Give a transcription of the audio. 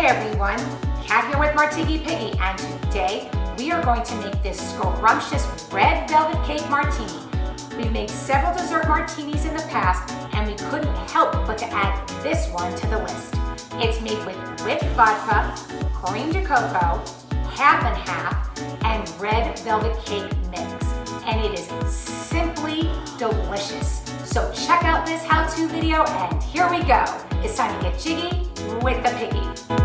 Hey everyone, Kat here with Martigy Piggy, and today we are going to make this scrumptious Red Velvet Cake Martini. We've made several dessert martinis in the past, and we couldn't help but to add this one to the list. It's made with whipped vodka, crème de cacao, half and half, and red velvet cake mix. And it is simply delicious. So check out this how-to video, and here we go. It's time to get jiggy with the Piggy.